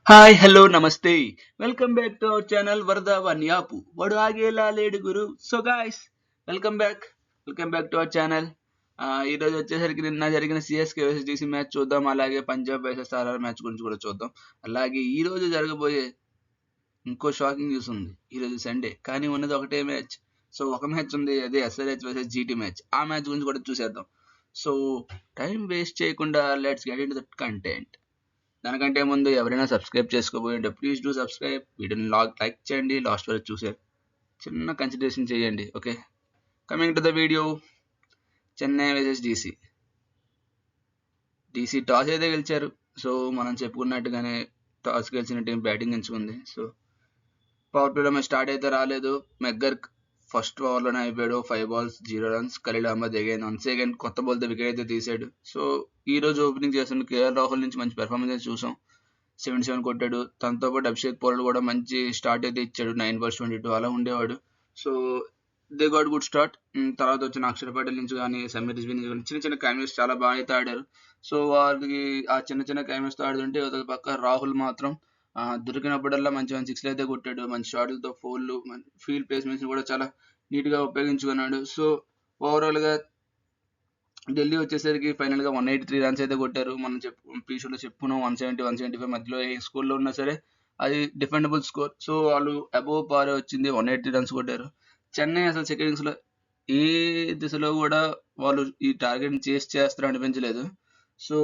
Hi hello namaste welcome back to our channel వరద వన్యాపు వాడు ఆగేలా లేడు గురు. So guys, welcome back to our channel. ఈ రోజు వచ్చేసరికి నిన్న జరిగిన సిఎస్కే వర్సెస్ డీసీ మ్యాచ్ చూద్దాం. అలాగే పంజాబ్ వర్సెస్ ఆర్ఆర్ మ్యాచ్ గురించి కూడా చూద్దాం. అలాగే ఈ రోజు జరగబోయే ఇంకో షాకింగ్ న్యూస్ ఉంది. ఈ రోజు సండే కానీ ఉన్నది ఒకటే మ్యాచ్. సో ఒక మ్యాచ్ ఉంది, అదే ఎస్ఆర్హెచ్ వర్సెస్ జీటీ మ్యాచ్. ఆ మ్యాచ్ గురించి కూడా చూసేద్దాం. సో టైం వేస్ట్ చేయకుండా let's get into the content. దానికంటే ముందు ఎవరైనా సబ్స్క్రైబ్ చేసుకోబోయింటే ప్లీజ్ డూ సబ్స్క్రైబ్. వీడియోని లైక్ చేయండి, లాస్ట్ వరకు చూసే చిన్న కన్సిడరేషన్ చేయండి. Okay, coming to the video. Chennai versus DC toss అయితే గెలిచారు. సో మనం చెప్పుకున్నట్టుగానే టాస్ గెలిచిన టీం బ్యాటింగ్ ఎంచుకుంది. సో పవర్ ప్లేలో మ్యాచ్ స్టార్ట్ అయితే రాలేదు. మెగ్గర్ ఫస్ట్ ఓవర్లోనే అయిపోయాడు. 5 balls 0 runs. Khaleel Ahmed again కొత్త బాల్తో వికెట్ అయితే తీసాడు. సో ఈ రోజు ఓపెనింగ్ చేస్తున్న కేఎల్ రాహుల్ నుంచి మంచి పెర్ఫార్మెన్స్ చూసాం. 77 కొట్టాడు. తనతో పాటు అభిషేక్ పోలర్ కూడా మంచి స్టార్ట్ అయితే ఇచ్చాడు. 9 balls 22 అలా ఉండేవాడు. So they got good start. తర్వాత వచ్చిన అక్షర్ పటేల్ నుంచి కానీ సమీర్ రిజ్వీ నుంచి కానీ చిన్న చిన్న క్యామియోస్ చాలా బాగా అయితే ఆడారు. సో వాళ్ళకి ఆ చిన్న చిన్న క్యామియోస్తో ఆడుతుంటే ఒక పక్క రాహుల్ మాత్రం దొరికినప్పుడల్లా మంచి మంచి సిక్స్లు అయితే కొట్టాడు. మంచి షాట్లతో ఫోర్లు, ఫీల్డ్ ప్లేస్మెంట్స్ కూడా చాలా నీట్గా ఉపయోగించుకున్నాడు. సో ఓవరాల్గా ఢిల్లీ వచ్చేసరికి ఫైనల్గా 183 runs అయితే కొట్టారు. మనం ప్రీషోలో చెప్పుకున్నాం 170, 175 మధ్యలో ఏ స్కోర్లో ఉన్నా సరే అది డిఫెండబుల్ స్కోర్. సో వాళ్ళు అబోవ్ పారే వచ్చింది, 183 runs కొట్టారు. చెన్నై అసలు సెకండ్ ఇన్నింగ్స్లో ఏ దిశలో కూడా వాళ్ళు ఈ టార్గెట్ని చేస్తారు అనిపించలేదు. సో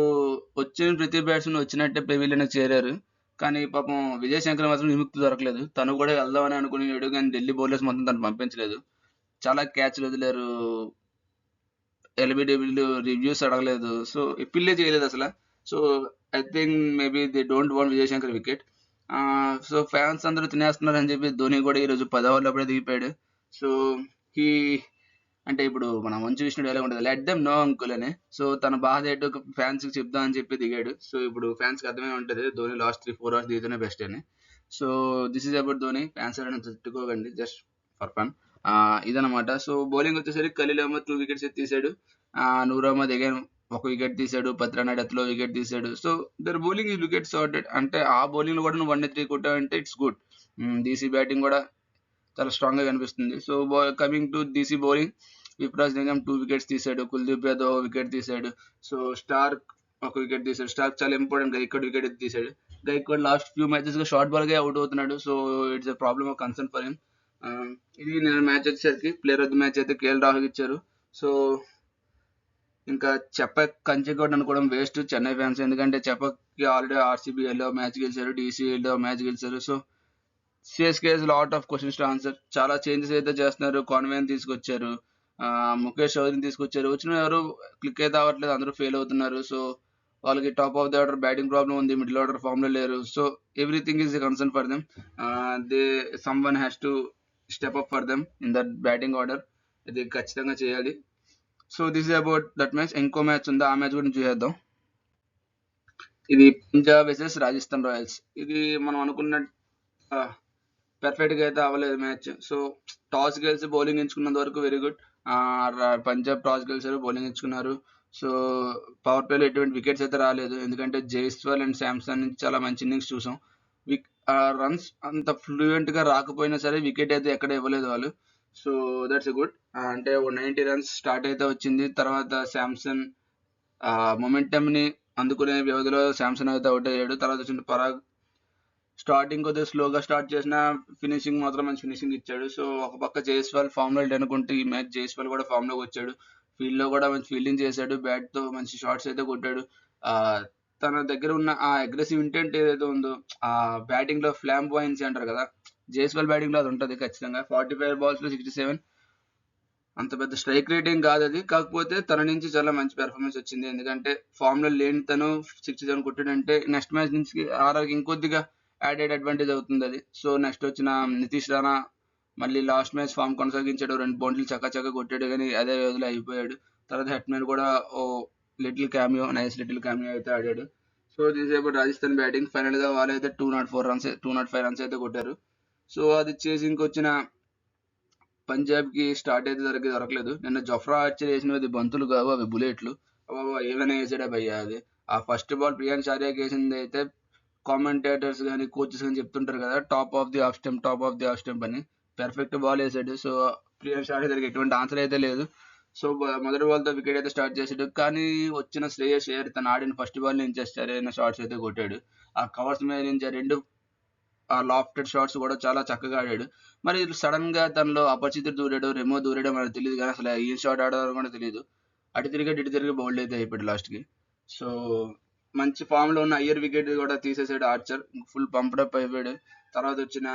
వచ్చిన ప్రతి బ్యాట్స్మెన్ వచ్చినట్టే పెవిలియన్కి చేరారు. కానీ పాపం విజయ్ శంకర్ మాత్రం విముక్తి దొరకలేదు. తను కూడా వెళ్దామని అనుకునేవాడు కానీ ఢిల్లీ బౌలర్స్ మొత్తం తను పంపించలేదు. చాలా క్యాచ్లు వదిలేరు. ఎల్బిడబ్ల్యూ రివ్యూస్ అడగలేదు. సో పిల్లే చేయలేదు అసలు. So I think maybe they don't want Vijay Shankar wicket. So fans అందరూ తినేస్తున్నారు అని చెప్పి ధోని కూడా ఈరోజు 10 ఓవర్లు అప్పుడే దిగిపోయాడు. సో ఈ అంటే ఇప్పుడు మన మంచి విష్ణుడు ఎలా ఉంటుంది, లెట్ దెమ్ నో అంకుల్ అని. సో తన బాధ ఏంటో ఫ్యాన్స్కి చెప్దాం అని చెప్పి దిగాడు. సో ఇప్పుడు ఫ్యాన్స్కి అర్థమై ఉంటుంది ధోని లాస్ట్ 3-4 hours దిగితేనే బెస్ట్ అని. So this is about Dhoni. Fans ఎవరైనా తిట్టుకోకండి, జస్ట్ ఫర్ ఫన్. ఇదనమాట. సో బౌలింగ్ వచ్చేసరికి ఖలీల్ అహ్మద్ 2 wickets తీసాడు. నూర్ అహ్మద్ అగైన్ 1 wicket తీసాడు. పత్రానా డెత్లో వికెట్ తీసాడు. సో దర్ బౌలింగ్ ఈ వికెట్ సార్టెడ్. అంటే ఆ బౌలింగ్ లో కూడా నువ్వు 1-3 కొట్టావంటే ఇట్స్ గుడ్. డీసీ బ్యాటింగ్ కూడా చాలా స్ట్రాంగ్ గా కనిపిస్తుంది. So coming to DC bowling, Vipraj Nigam 2 wickets తీసాడు. కుల్దీప్ యాదవ్ 1 wicket తీసాడు. సో స్టార్క్ 1 wicket తీసాడు. స్టార్క్ చాలా ఇంపార్టెంట్, గైక్వాడ్ వికెట్ తీసాడు. గైక్వాడ్ లాస్ట్ ఫ్యూ మ్యాచెస్ గా షార్ట్ బాల్ గా అవుట్ అవుతున్నాడు. So it's a problem of concern for him. ఇది నేను మ్యాచ్ వచ్చేసరికి ప్లేయర్ ఆఫ్ ది మ్యాచ్ అయితే కేఎల్ రాహుల్ ఇచ్చారు. సో ఇంకా చెప్పక్ కంచెకోట అనుకోవడం వేస్ట్ చెన్నై ఫ్యాన్స్. ఎందుకంటే చెప్పక్కి ఆల్రెడీ ఆర్సీబీలో మ్యాచ్ గెలిచారు, డీసీలో మ్యాచ్ గెలిచారు. So CSK lot of questions to answer. చాలా చేంజెస్ అయితే చేస్తున్నారు. కాన్వేని తీసుకొచ్చారు, ముఖేష్ చౌదరిని తీసుకొచ్చారు. వచ్చిన ఎవరు క్లిక్ అయితే అవ్వట్లేదు, అందరూ ఫెయిల్ అవుతున్నారు. సో వాళ్ళకి top of the order batting problem ఉంది, మిడిల్ ఆర్డర్ ఫామ్ లో లేరు. So everything is concern for them. They some one has to step up for them in that batting order. ఇది ఖచ్చితంగా చేయాలి. So this is about that match. ఇంకో match ఉంది, ఆ match గురించి చూసేద్దాం. ఇది పంజాబ్ వర్సెస్ రాజస్థాన్ రాయల్స్. ఇది మనం అనుకున్న పర్ఫెక్ట్ గా అయితే అవ్వలేదు మ్యాచ్. సో టాస్ గెలిచి బౌలింగ్ ఎంచుకున్నంత వరకు వెరీ గుడ్. పంజాబ్ టాస్ గెలిచారు, బౌలింగ్ ఎంచుకున్నారు. సో పవర్ ప్లేలో ఎటువంటి వికెట్స్ అయితే రాలేదు, ఎందుకంటే జైస్వాల్ అండ్ శాంసన్ నుంచి చాలా మంచి ఇన్నింగ్స్ చూసాం. రన్స్ అంత ఫ్లూయెంట్ గా రాకపోయినా సరే వికెట్ అయితే ఎక్కడ ఇవ్వలేదు వాళ్ళు. So that's good. అంటే 90 runs స్టార్ట్ అయితే వచ్చింది. తర్వాత శాంసన్ మొమెంటమ్ ని అందుకునే వ్యవధిలో శాంసన్ అయితే అవుట్ అయ్యాడు. తర్వాత వచ్చిన పరాగ్ స్టార్టింగ్ కొద్దిగా స్లోగా స్టార్ట్ చేసిన ఫినిషింగ్ మాత్రం మంచి ఫినిషింగ్ ఇచ్చాడు. సో ఒక పక్క జైస్వాల్ ఫామ్ లో అనుకుంటే ఈ మ్యాచ్ జైస్వాల్ కూడా ఫామ్ లోకి వచ్చాడు. ఫీల్డ్ లో కూడా మంచి ఫీల్డింగ్ చేశాడు, బ్యాట్ తో మంచి షాట్స్ అయితే కొట్టాడు. తన దగ్గర ఉన్న ఆ అగ్రెసివ్ ఇంటెంట్ ఏదైతే ఉందో, ఆ బ్యాటింగ్ లో ఫ్లామ్ బాయిన్సీ అంటారు కదా, జైస్వాల్ బ్యాటింగ్ లో అది ఉంటుంది ఖచ్చితంగా. 45 balls లో 67, అంత పెద్ద స్ట్రైక్ రేటింగ్ కాదు అది. కాకపోతే తన నుంచి చాలా మంచి పెర్ఫార్మెన్స్ వచ్చింది. ఎందుకంటే ఫామ్ లో లేని తను 67 కొట్టాడంటే నెక్స్ట్ మ్యాచ్ నుంచి ఆర్ఆర్కి ఇంకొద్దిగా యాడెడ్ అడ్వాంటేజ్ అవుతుంది అది. సో నెక్స్ట్ వచ్చిన నితీష్ రాణా మళ్ళీ లాస్ట్ మ్యాచ్ ఫామ్ కొనసాగించాడు. 2 బౌండరీలు చక్కచక్క కొట్టాడు, కానీ అదే వ్యవధిలో అయిపోయాడు. తర్వాత హెట్మెన్ కూడా ఓ నైస్ లిటిల్ క్యామియో అయితే ఆడాడు. So this about Rajasthan batting. Final గా వాళ్ళైతే 205 runs అయితే కొట్టారు. సో అది చేసింగ్ వచ్చిన పంజాబ్ కి స్టార్ట్ అయితే దొరకలేదు. నిన్న జఫ్రా ఆర్చర్ వేసినవి బంతులు కావు, అవి బుల్లెట్లు. ఏమైనా వేసాడా భయ్యా అది. ఆ ఫస్ట్ బాల్ ప్రియాంక్ చార్యాకి వేసింది అయితే కామెంటేటర్స్ కానీ కోచెస్ కానీ చెప్తుంటారు కదా, top of the of stump అని. పెర్ఫెక్ట్ బాల్ వేసాడు. సో ప్రియాంశ్ దగ్గరికి ఎటువంటి ఆన్సర్ అయితే లేదు. సో మొదటి బాల్ తో వికెట్ అయితే స్టార్ట్ చేసాడు. కానీ వచ్చిన శ్రేయస్ అయ్యర్ తను ఆడిన ఫస్ట్ బాల్ నుంచి సరైన షాట్స్ అయితే కొట్టాడు. ఆ కవర్స్ మీద నుంచి రెండు ఆ లాఫ్టెడ్ షాట్స్ కూడా చాలా చక్కగా ఆడాడు. మరి సడన్ గా తనలో అపరిచితుడు దూరాడు, రెమో దూరాడో మనకు తెలియదు, కానీ అసలు ఏం షాట్ ఆడారో కూడా తెలియదు. అటు తిరిగి బౌల్డ్ అయితే అయిపోయాడు లాస్ట్ కి. సో మంచి ఫామ్ లో ఉన్న అయ్యర్ వికెట్ కూడా తీసేసాడు ఆర్చర్. ఫుల్ పంప్డ్ అయిపోయాడు. తర్వాత వచ్చిన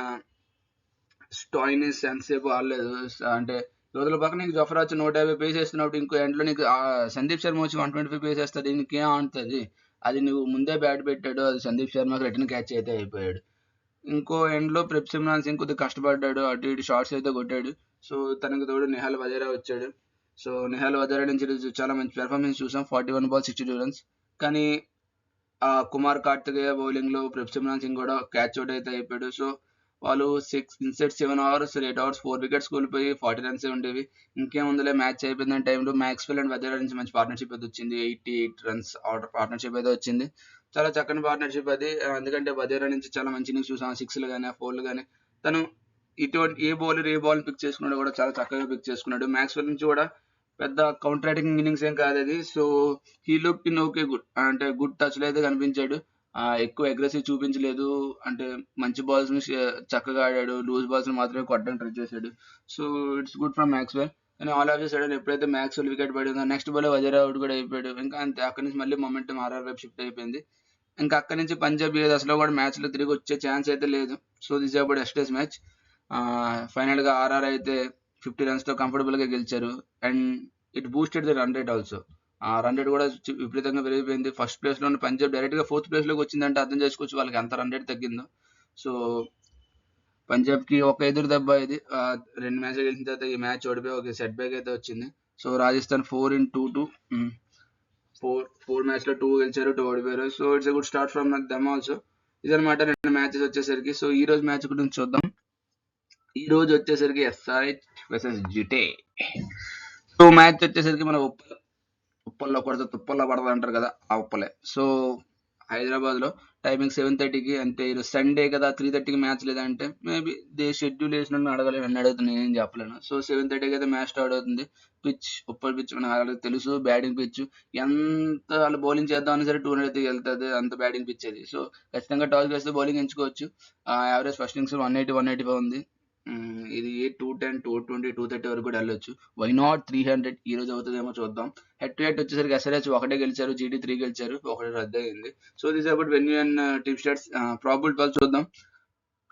స్టాయినిస్ ఎంతసేపు ఆడలేదు. అంటే రోజుల పక్కన నీకు జఫరాజ్ 150 పేస్ వేస్తున్నప్పుడు ఇంకో ఎండ్లో నీకు సందీప్ శర్మ వచ్చి 125 పేస్ వేస్తుంది, నీకేం ఆడుతుంది? అది నువ్వు ముందే బ్యాట్ పెట్టాడు, అది సందీప్ శర్మకి రిటర్న్ క్యాచ్ అయితే అయిపోయాడు. ఇంకో ఎండ్ లో ప్రెప్ సిమ్రాన్ సింగ్ కొద్దిగా కష్టపడ్డాడు, అటు ఇటు షాట్స్ అయితే కొట్టాడు. సో తనకు తోడు నిహాల్ వజేరా వచ్చాడు. సో నిహాల్ వజేరా నుంచి చాలా మంచి పెర్ఫార్మెన్స్ చూసాం. 41 బాల్ 62 రన్స్. కానీ కుమార్ కార్తికేయ బౌలింగ్ లో ప్రెప్ సిమ్రాన్ సింగ్ కూడా క్యాచ్ అవుట్ అయితే అయిపోయాడు. సో వాళ్ళు 7 అవర్స్ 8 అవర్స్ 4 వికెట్స్ కోల్పోయి 40 రన్స్ ఉండేవి. ఇంకేముందులే మ్యాచ్ అయిపోయిందని టైంలో మ్యాక్స్వెల్ అండ్ వజేరా నుంచి మంచి పార్ట్నర్షిప్ అయితే వచ్చింది. 88 రన్స్ పార్ట్నర్షిప్ అయితే వచ్చింది. చాలా చక్కని పార్ట్నర్షిప్ అది. ఎందుకంటే వజేరా నుంచి చాలా మంచి ఇన్నింగ్స్ చూసాం. 6లు కానీ 4లు కానీ తను ఇటువంటి ఏ బాల్ పిక్ చేసుకున్నాడో కూడా చాలా చక్కగా పిక్ చేసుకున్నాడు. మ్యాక్స్వెల్ నుంచి కూడా పెద్ద కౌంటర్ అటాకింగ్ ఇన్నింగ్స్ ఏం కాదు అది. So he look in okay good, అంటే గుడ్ టచ్ లో అయితే కనిపించాడు. ఎక్కువ అగ్రెసివ్ చూపించలేదు. అంటే మంచి బాల్స్ ని చక్కగా ఆడాడు, లూజ్ బాల్స్ ని మాత్రమే కొట్టడానికి ట్రై చేశాడు. So it's good from Maxwell. కానీ ఆల్ ఆఫ్ సడన్ ఎప్పుడైతే మ్యాక్స్వెల్ వికెట్ పడిందో నెక్స్ట్ బాల్ వజేరా అవుట్ కూడా అయిపోయాడు. ఇంకా అంతే, అక్కడి నుంచి మళ్ళీ మొమెంటం ఆర్ఆర్ వైపు షిఫ్ట్ అయిపోయింది. ఇంకా అక్కడి నుంచి పంజాబ్ అసలు కూడా మ్యాచ్ లో తిరిగి వచ్చే ఛాన్స్ అయితే లేదు. సో దిస్ అబౌట్ ఎస్టేస్ మ్యాచ్. ఫైనల్ గా ఆర్ఆర్ అయితే 50 రన్స్ తో కంఫర్టబుల్ గా గెలిచారు. And it boosted the run rate also. ఆ రన్ రేట్ కూడా విపరీతంగా పెరిగిపోయింది. ఫస్ట్ ప్లేస్ లో ఉన్న పంజాబ్ డైరెక్ట్ గా 4th ప్లేస్ లోకి వచ్చిందంటే అర్థం చేసుకోవచ్చు వాళ్ళకి ఎంత రన్ రేట్ తగ్గిందో. సో పంజాబ్ కి ఒక ఎదురు దెబ్బ ఇది. 2 మ్యాచ్లు గెలిచిన తర్వాత ఈ మ్యాచ్ ఓడిపోయి ఒక సెట్ బ్యాక్ అయితే వచ్చింది. సో రాజస్థాన్ 4-2 4 మ్యాచ్ లో 2 గెలిచారు, 2 ఓడిపోయారు. So it's good start from them also. ఇదనమాట 2 మ్యాచెస్ వచ్చేసరికి. సో ఈ రోజు మ్యాచ్ గురించి చూద్దాం. ఈ రోజు వచ్చేసరికి ఎస్ఆర్హెచ్ వర్సెస్ జిటే. సో మ్యాచ్ వచ్చేసరికి మన ఉప్పల్లో కొడితే తుప్పల్లో పడదు అంటారు కదా, ఆ ఉప్పలే. సో హైదరాబాద్ లో టైమింగ్ 7:30కి. అంటే ఈరోజు సండే కదా, 3:30కి మ్యాచ్ లేదంటే మేబీ దే షెడ్యూల్ వేసిన అడగలేదు, నన్ను అడుగుతుంది, నేనేం చెప్పలేను. సో 7:30కి అయితే మ్యాచ్ స్టార్ట్ అవుతుంది. ఉప్పల్ పిచ్ మనకు వాళ్ళకి తెలుసు, బ్యాటింగ్ పిచ్. ఎంత వాళ్ళు బౌలింగ్ చేద్దామని సరే 200 అయితే వెళ్తుంది, అంత బ్యాటింగ్ పిచ్ అది. సో ఖచ్చితంగా టాస్ వేస్తే బౌలింగ్ ఎంచుకోవచ్చు. యావరేజ్ ఫస్ట్ ఇన్నింగ్స్ 180 185 ఉంది. ఇది 210 220 230 వరకు కూడా వెళ్ళొచ్చు. వై నాట్ 300 ఈ రోజు అవుతుందేమో చూద్దాం. హెడ్ టు హెడ్ వచ్చేసరికి ఎస్ఆర్హెచ్ 1 గెలిచారు, జీటీ 3 గెలిచారు, 1 రద్దు అయింది. So this about venue and team stats. Probable 12 చూద్దాం.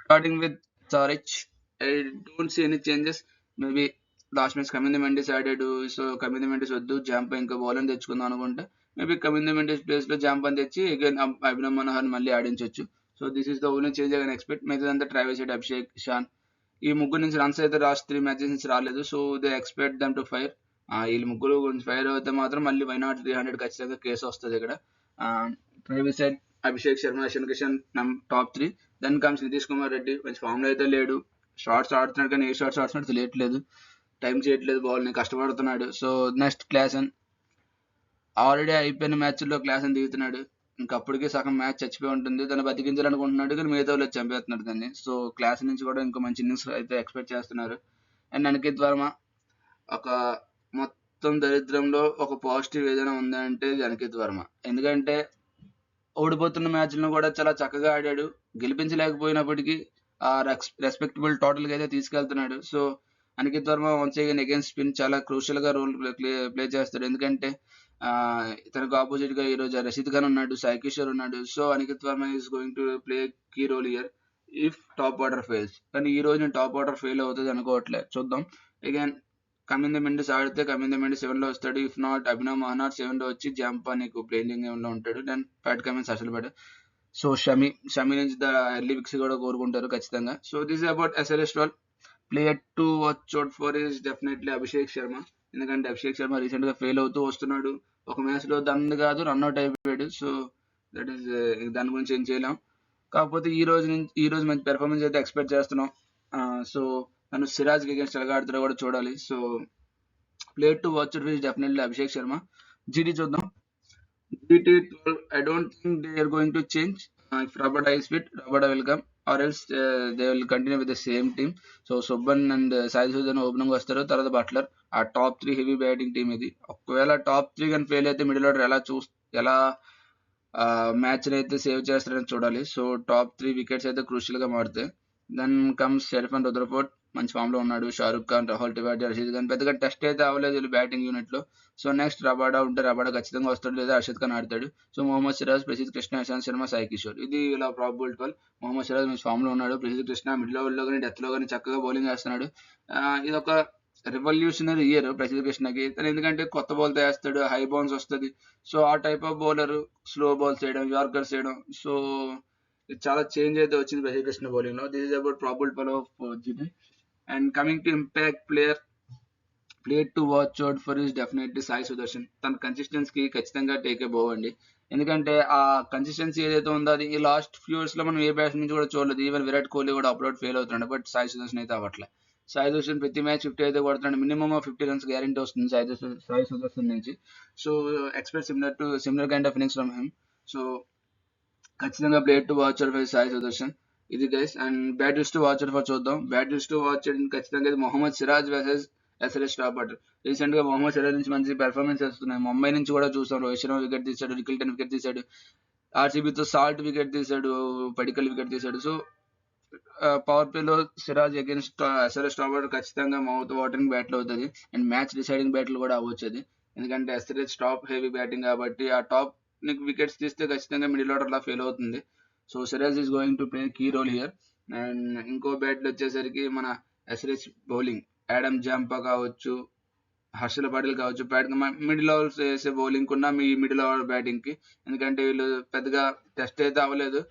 Starting with SRH, I don't see any changes. Maybe last match Kamindu Mendis ఆడాడు. సో కమింది మెండిస్ వద్దు, జాంపా ఇంకా బౌలర్ తెచ్చుకుందాం అనుకుంటే మేబీ కమింది మెండిస్ ప్లేస్ లో జాంపాన్ తెచ్చి అగైన్ అభినవ్ మనోహర్ మళ్ళీ ఆడించవచ్చు. So this is the only change I can expect. మిగతాదంతా ట్రావెల్స్ హెడ్, అభిషేక్, ఇషాన్, ఈ ముగ్గురు నుంచి రన్స్ అయితే లాస్ట్ 3 మ్యాచెస్ నుంచి రాలేదు. So they expect them to fire. వీళ్ళు ముగ్గురు గురించి ఫైర్ అయితే మాత్రం మళ్ళీ వై నాట్ 300 ఖచ్చితంగా కేసు వస్తుంది ఇక్కడ. Travis Head, Abhishek Sharma, Ishan Kishan top 3. Then comes Nitish Kumar Reddy. మంచి ఫామ్ లో అయితే లేడు, షార్ట్స్ ఆడుతున్నాడు కానీ ఏ షార్ట్స్ ఆడుతున్నాడు తెలియట్లేదు, టైం చేయట్లేదు, బాల్ ని కష్టపడుతున్నాడు. సో నెక్స్ట్ క్లాసన్, ఆల్రెడీ అయిపోయిన మ్యాచ్ల్లో క్లాసన్ దిగుతున్నాడు. ఇంకా అప్పటికే సగం మ్యాచ్ చచ్చిపోయి ఉంటుంది, దాన్ని బతికించాలనుకుంటున్నాడు కానీ మిగతా వాళ్ళు చంపేస్తున్నాడు దాన్ని. సో క్లాస్ నుంచి కూడా ఇంకో మంచి ఇన్నింగ్స్ అయితే ఎక్స్పెక్ట్ చేస్తున్నారు. అండ్ అనికేత్ వర్మ, ఒక మొత్తం దరిద్రంలో ఒక పాజిటివ్ ఏదైనా ఉందంటే ఇది అనికేత్ వర్మ. ఎందుకంటే ఓడిపోతున్న మ్యాచ్లను కూడా చాలా చక్కగా ఆడాడు, గెలిపించలేకపోయినప్పటికీ ఆ రెస్పెక్టబుల్ టోటల్ గా అయితే తీసుకెళ్తున్నాడు. So Aniket Varma once again against spin చాలా క్రూషియల్ గా రోల్ ప్లే చేస్తాడు. ఎందుకంటే తనకు ఆపోజిట్ గా ఈ రోజు రషీద్ ఖాన్ ఉన్నాడు, సాయి కిషోర్ ఉన్నాడు. So Aniket Varma is going to play key role here if top order fails. కానీ ఈ రోజు నేను టాప్ ఆర్డర్ ఫెయిల్ అవుతుంది అనుకోవట్లేదు, చూద్దాం. అగైన్ కమింద మెండిస్ ఆడితే కమింద మెండిస్ 7 లో వస్తాడు. ఇఫ్ నాట్ అభినవ్ మహనార్ 7 లో వచ్చి జాంపా నీకు ప్లేయింగ్ లో ఉంటాడు. దెన్ ప్యాట్ కమిన్స్ అసలు పడ్డాడు. సో షమి నుంచి ఎర్లీ విక్స్ కూడా కోరుకుంటారు ఖచ్చితంగా. So this about SRH 12. Player to watch out for is definitely Abhishek Sharma. ఎందుకంటే అభిషేక్ శర్మ రీసెంట్ గా ఫెయిల్ అవుతూ వస్తున్నాడు. ఒక మ్యాచ్ లో దండ్ కాదు రన్అట్ అయిపోయాడు. సో దట్ ఈస్ దాని గురించి ఏం చేయలేం. కాకపోతే ఈ రోజు మంచి పెర్ఫార్మెన్స్ అయితే ఎక్స్పెక్ట్ చేస్తున్నాం. సో నన్ను సిరాజ్ అగేన్స్ట్ ఎలాగా ఆడుతారో కూడా చూడాలి. So player to watch out is definitely Abhishek Sharma. GT చూద్దాం. GT 12, I don't think they are going to change. If Rabada is fit, Rabada will come, or else they will continue with the same team. So Subban and Sai Sujan opening వస్తారు. తర్వాత Buttler. ఆ top 3 heavy batting team ఇది. ఒకవేళ top 3 కానీ fail అయితే middle order ఎలా match అయితే save చేస్తారని చూడాలి. సో టాప్ 3 వికెట్స్ అయితే క్రూషియల్ గా మారుతాయి. దెన్ కమ్స్ షెరిఫన్ రుద్రఫోర్డ్, మంచి ఫామ్ లో ఉన్నాడు. షారుఖ్ ఖాన్, రాహుల్ టివాడి, రషీద్ ఖాన్ పెద్దగా టెస్ట్ అయితే అవ్వలేదు వీళ్ళు బ్యాటింగ్ యూనిట్ లో. సో నెక్స్ట్ రబాడా ఉంటే రబాడా ఖచ్చితంగా వస్తాడు, లేదా హర్షద్ ఖాన్ ఆడతాడు. సో మొహమ్మద్ సిరాజ్, ప్రసిద్ధ్ కృష్ణ, ఇషాంత్ శర్మ, సాయి కిషోర్, ఇది ఇలా ప్రాబబుల్ 12. మొహమ్మద్ సిరాజ్ మంచి ఫామ్ లో ఉన్నాడు. ప్రసిద్ధ్ కృష్ణ మిడిల్ ఓవర్ లో కానీ డెత్ లో కానీ చక్కగా బౌలింగ్ వేస్తున్నాడు. ఇది ఒక రెవల్యూషనరీ ఇయర్ ప్రసిద్ధ్ కృష్ణకి. తను ఎందుకంటే కొత్త బాల్ వేస్తాడు, హై బౌన్స్ వస్తుంది. సో ఆ type of bowler, slow balls వేయడం, యార్కర్స్ వేయడం. సో ఇది చాలా చేంజ్ అయితే వచ్చింది ప్రసిద్ధ్ కృష్ణ బౌలింగ్ లో. This is about probable 12 of GT. And coming to impact player to watch out for is definitely Sai Sudarshan. తన కన్సిస్టెన్సీకి ఖచ్చితంగా టేక్ ఏ బావండి. ఎందుకంటే ఆ కన్సిస్టెన్సీ ఏదైతే ఉందో అది ఈ లాస్ట్ ఫ్యూ ఇయర్స్ లో మనం ఏ బ్యాట్స్ నుంచి కూడా చూడలేదు. ఈవెన్ విరాట్ కోహ్లీ కూడా అప్లోడ్ ఫెయిల్ అవుతున్నాడు, బట్ సాయి సుదర్శన్ అయితే అవ్వట్లే. సాయి సుదర్శన్ ప్రతి మ్యాచ్ 50 అయితే కొడుతున్నాడు. మినిమం 50 రన్స్ గ్యారెంటీ వస్తుంది సాయి సుదర్శన్ నుంచి. So expect similar kind of innings from him. So ఖచ్చితంగా player to watch out for Sai Sudharsan ఇది guys. And batters to watch out for చూద్దాం. బ్యాటర్స్ టు వాచ్ ఖచ్చితంగా ఇది Mohammed Siraj versus SRS top order. Recent గా మొహమ్మద్ సిరాజ్ నుంచి మంచి పెర్ఫార్మెన్స్ వస్తున్నాయి. ముంబై నుంచి కూడా చూసాం. రోహిత్ శర్మ వికెట్ తీశాడు, రికిల్టన్ వికెట్ తీశాడు, ఆర్సీబీతో సాల్ట్ వికెట్ తీశాడు, పడికల్ వికెట్ తీశాడు. సో పవర్ ప్లే లో Siraj against SRH top order ఖచ్చితంగా మౌత్ వాటరింగ్ బ్యాటిల్ అవుతుంది. అండ్ మ్యాచ్ డిసైడింగ్ బ్యాటిల్ కూడా అవ్వచ్చు అది. ఎందుకంటే ఎస్ఆర్ఎస్ టాప్ హెవీ బ్యాటింగ్ కాబట్టి ఆ టాప్ నీకు వికెట్స్ తీస్తే ఖచ్చితంగా మిడిల్ ఆర్డర్ లా ఫెయిల్ అవుతుంది. So Siraj is going to play key role here. And ఇంకో బ్యాటిల్ వచ్చేసరికి మన ఎస్ఆర్ఎస్ బౌలింగ్, యాడమ్ జాంపా కావచ్చు, హర్షల్ పటేల్ కావచ్చు, మిడిల్ ఓవర్ వేసే బౌలింగ్ కున్నా మీ మిడిల్ ఓవర్ బ్యాటింగ్ కి. ఎందుకంటే వీళ్ళు పెద్దగా టెస్ట్ అయితే అవ్వలేదు.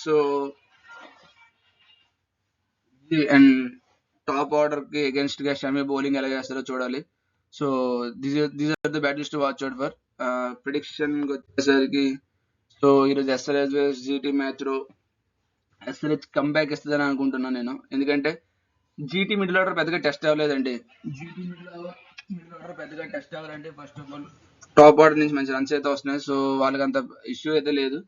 సో అండ్ టాప్ ఆర్డర్ కి అగేన్స్ట్ గా షమి బౌలింగ్ ఎలా చేస్తారో చూడాలి. So these are the battles to watch out for. Prediction వచ్చేసరికి సో ఈరోజు ఎస్ఆర్ఎస్ జీటీ మ్యాచ్ లో ఎస్ఆర్హెచ్ కంబ్యాక్ ఇస్తుందని అనుకుంటున్నాను నేను. ఎందుకంటే జీటీ మిడిల్ ఆర్డర్ పెద్దగా టెస్ట్ అవ్వలేదండి. జీటీ మిడిల్ ఆర్డర్ పెద్దగా టెస్ట్ అవ్వాలంటే first of all top order నుంచి మంచి రన్స్ అయితే వస్తున్నాయి. సో వాళ్ళకి అంత ఇష్యూ అయితే లేదు.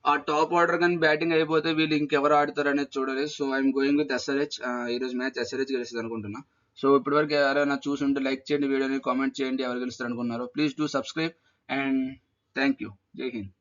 ఆ టాప్ ఆర్డర్ కానీ బ్యాటింగ్ అయిపోతే వీళ్ళు ఇంకెవరు ఆడతారు అనేది చూడాలి. So I'm going with SRH. ఈ రోజు మ్యాచ్ ఎస్ఆర్హెచ్ గెలుస్తుంది అనుకుంటున్నా. సో ఇప్పటివరకు ఎవరైనా చూసుంటే లైక్ చేయండి, వీడియోని కామెంట్ చేయండి ఎవరు గెలుస్తారు అనుకున్నారో. Please do subscribe and thank you. జై హింద్.